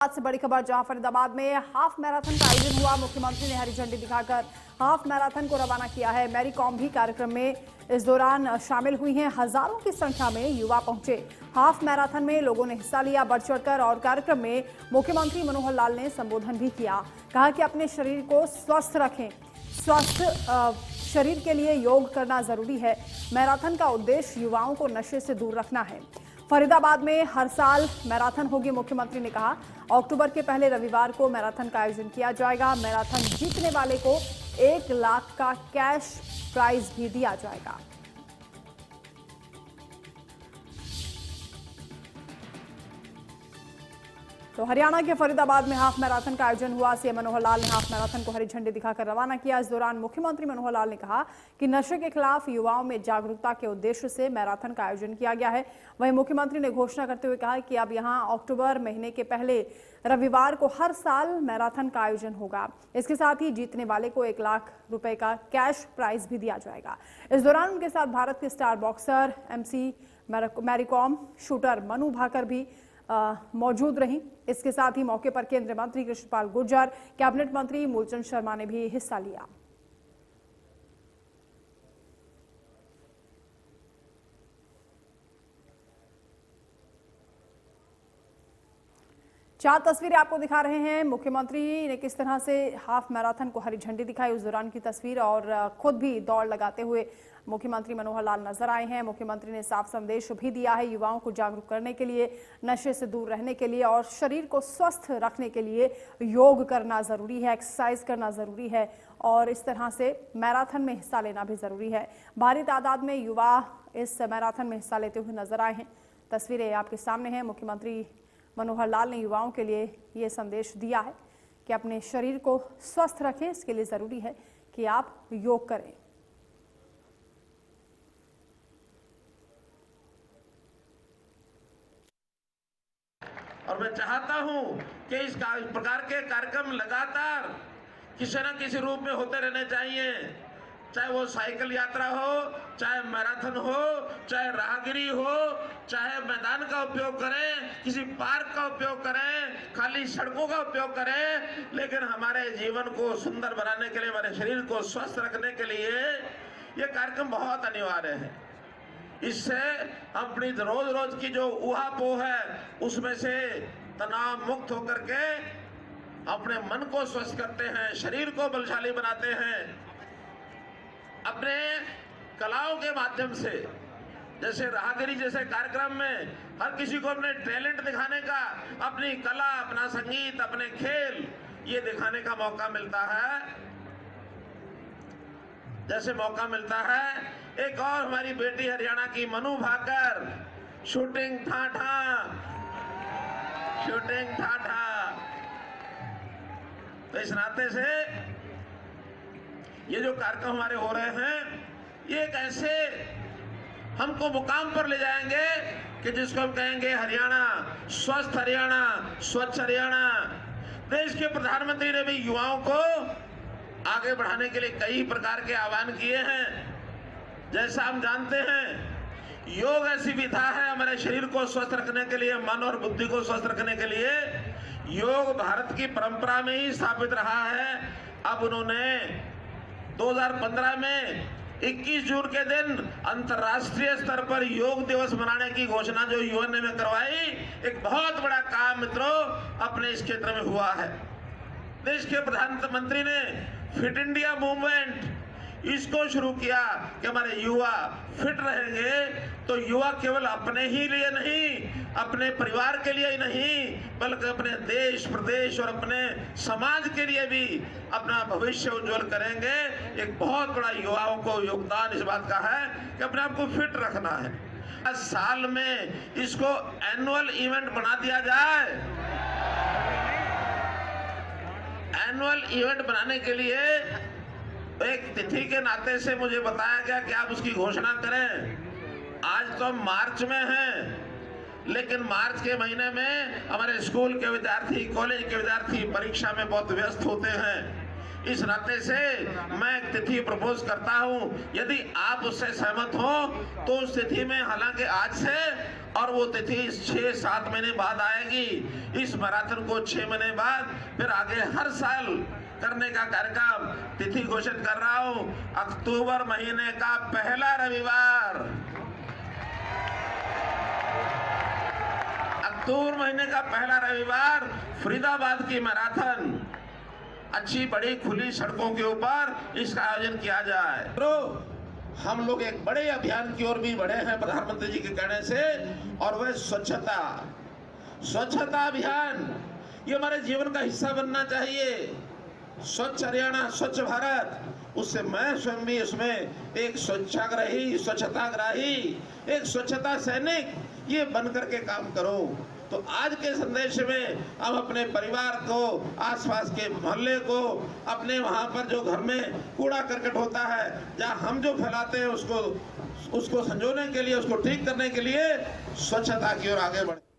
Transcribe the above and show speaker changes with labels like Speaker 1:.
Speaker 1: आज से बड़ी खबर जहां फरीदाबाद में हाफ मैराथन का आयोजन हुआ। मुख्यमंत्री ने हरी झंडी दिखाकर हाफ मैराथन को रवाना किया है। मैरी कॉम भी कार्यक्रम में इस दौरान शामिल हुई हैं। हजारों की संख्या में युवा पहुंचे। हाफ मैराथन में लोगों ने हिस्सा लिया बढ़ चढ़कर और कार्यक्रम में मुख्यमंत्री मनोहर लाल ने संबोधन भी किया। कहा कि अपने शरीर को स्वस्थ रखें, स्वस्थ शरीर के लिए योग करना जरूरी है। मैराथन का उद्देश्य युवाओं को नशे से दूर रखना है। फरीदाबाद में हर साल मैराथन होगी। मुख्यमंत्री ने कहा अक्टूबर के पहले रविवार को मैराथन का आयोजन किया जाएगा। मैराथन जीतने वाले को 1 लाख का कैश प्राइज भी दिया जाएगा। तो हरियाणा के फरीदाबाद में हाफ मैराथन का आयोजन हुआ। सीएम मनोहर लाल ने हाफ मैराथन को हरी झंडी दिखाकर रवाना किया। इस दौरान मुख्यमंत्री मनोहर लाल ने कहा कि नशे के खिलाफ युवाओं में जागरूकता के उद्देश्य से मैराथन का आयोजन किया गया है। वहीं मुख्यमंत्री ने घोषणा करते हुए कहा कि अब यहां अक्टूबर महीने के पहले रविवार को हर साल मैराथन का आयोजन होगा। इसके साथ ही जीतने वाले को 1 लाख रुपए का कैश प्राइज भी दिया जाएगा। इस दौरान उनके साथ भारत के star boxer MC Mary Kom, shooter Manu Bhaker भी मौजूद रही। इसके साथ ही मौके पर केंद्रीय मंत्री कृष्णपाल गुर्जर, कैबिनेट मंत्री मूलचंद शर्मा ने भी हिस्सा लिया। चार तस्वीरें आपको दिखा रहे हैं। मुख्यमंत्री ने किस तरह से हाफ मैराथन को हरी झंडी दिखाई, उस दौरान की तस्वीर, और खुद भी दौड़ लगाते हुए मुख्यमंत्री मनोहर लाल नजर आए हैं। मुख्यमंत्री ने साफ संदेश भी दिया है युवाओं को जागरूक करने के लिए, नशे से दूर रहने के लिए और शरीर को स्वस्थ रखने के लिए योग करना जरूरी है, एक्सरसाइज करना जरूरी है और इस तरह से मैराथन में हिस्सा लेना भी जरूरी है। भारी तादाद में युवा इस मैराथन में हिस्सा लेते हुए नजर आए हैं। तस्वीरें आपके सामने हैं। मुख्यमंत्री मनोहर लाल ने युवाओं के लिए ये संदेश दिया है कि अपने शरीर को स्वस्थ रखें। इसके लिए जरूरी है कि आप योग करें।
Speaker 2: और मैं चाहता हूं कि इस प्रकार के कार्यक्रम लगातार किसी न किसी रूप में होते रहने चाहिए। चाहे वो साइकिल यात्रा हो, चाहे मैराथन हो, चाहे राहगिरी हो, चाहे मैदान का उपयोग करें, किसी पार्क का उपयोग करें, खाली सड़कों का उपयोग करें, लेकिन हमारे जीवन को सुंदर बनाने के लिए, हमारे शरीर को स्वस्थ रखने के लिए ये कार्यक्रम बहुत अनिवार्य है। इससे हम अपनी रोज रोज की जो ऊहापोह है उसमें से तनाव मुक्त होकर के अपने मन को स्वस्थ करते हैं, शरीर को बलशाली बनाते हैं। अपने कलाओं के माध्यम से, जैसे राहगिरी जैसे कार्यक्रम में हर किसी को अपने टैलेंट दिखाने का, अपनी कला, अपना संगीत, अपने खेल ये दिखाने का मौका मिलता है। जैसे मौका मिलता है एक और हमारी बेटी हरियाणा की मनु भाकर, शूटिंग ठाठा। तो इस नाते से ये जो कार्यक्रम हमारे हो रहे हैं ये एक ऐसे हमको मुकाम पर ले जाएंगे कि जिसको हम कहेंगे हरियाणा, स्वस्थ हरियाणा, स्वच्छ हरियाणा। देश के प्रधानमंत्री ने भी युवाओं को आगे बढ़ाने के लिए कई प्रकार के आह्वान किए हैं। जैसा हम जानते हैं योग ऐसी विधा है हमारे शरीर को स्वस्थ रखने के लिए, मन और बुद्धि को स्वस्थ रखने के लिए। योग भारत की परंपरा में ही स्थापित रहा है। अब उन्होंने 2015 में 21 जून के दिन अंतर्राष्ट्रीय स्तर पर योग दिवस मनाने की घोषणा जो UN ने करवाई, एक बहुत बड़ा काम मित्रों अपने इस क्षेत्र में हुआ है। देश के प्रधानमंत्री ने फिट इंडिया मूवमेंट इसको शुरू किया कि हमारे युवा फिट रहेंगे तो युवा केवल अपने ही लिए नहीं, अपने परिवार के लिए ही नहीं, बल्कि अपने देश, प्रदेश और अपने समाज के लिए भी अपना भविष्य उज्जवल करेंगे। एक बहुत बड़ा युवाओं को योगदान इस बात का है कि अपने आप को फिट रखना है। साल में इसको एनुअल इवेंट बना दिया जाए। एनुअल इवेंट बनाने के लिए एक तिथि के नाते से मुझे बताया गया कि आप उसकी घोषणा करें। आज तो हम मार्च में हैं, लेकिन मार्च के महीने में हमारे स्कूल के विद्यार्थी, कॉलेज के विद्यार्थी परीक्षा में बहुत व्यस्त होते हैं। इस नाते से मैं एक तिथि प्रपोज करता हूं, यदि आप उससे सहमत हो तो उस तिथि में, हालांकि आज से और वो तिथि 6-7 महीने बाद आएगी, इस मैराथन को 6 महीने बाद फिर आगे हर साल करने का कार्यक्रम तिथि घोषित कर रहा हूं। अक्टूबर महीने का पहला रविवार, अक्टूबर महीने का पहला रविवार फरीदाबाद की मैराथन अच्छी बड़ी खुली सड़कों के ऊपर इसका आयोजन किया जाए। तो हम लोग एक बड़े अभियान की ओर भी बढ़े हैं प्रधानमंत्री जी के कहने से, और वह स्वच्छता अभियान, ये हमारे जीवन का हिस्सा बनना चाहिए। स्वच्छ हरियाणा, स्वच्छ भारत, उससे मैं स्वयं भी उसमें एक स्वच्छाग्रही, स्वच्छताग्राही, एक स्वच्छता सैनिक ये बन करके काम करूं। तो आज के संदेश में हम अपने परिवार को, आसपास के मोहल्ले को, अपने वहां पर जो घर में कूड़ा करकट होता है, जहां हम जो फैलाते हैं उसको संजोने के लिए, उसको ठीक करने के लिए स्वच्छता की ओर आगे बढ़े।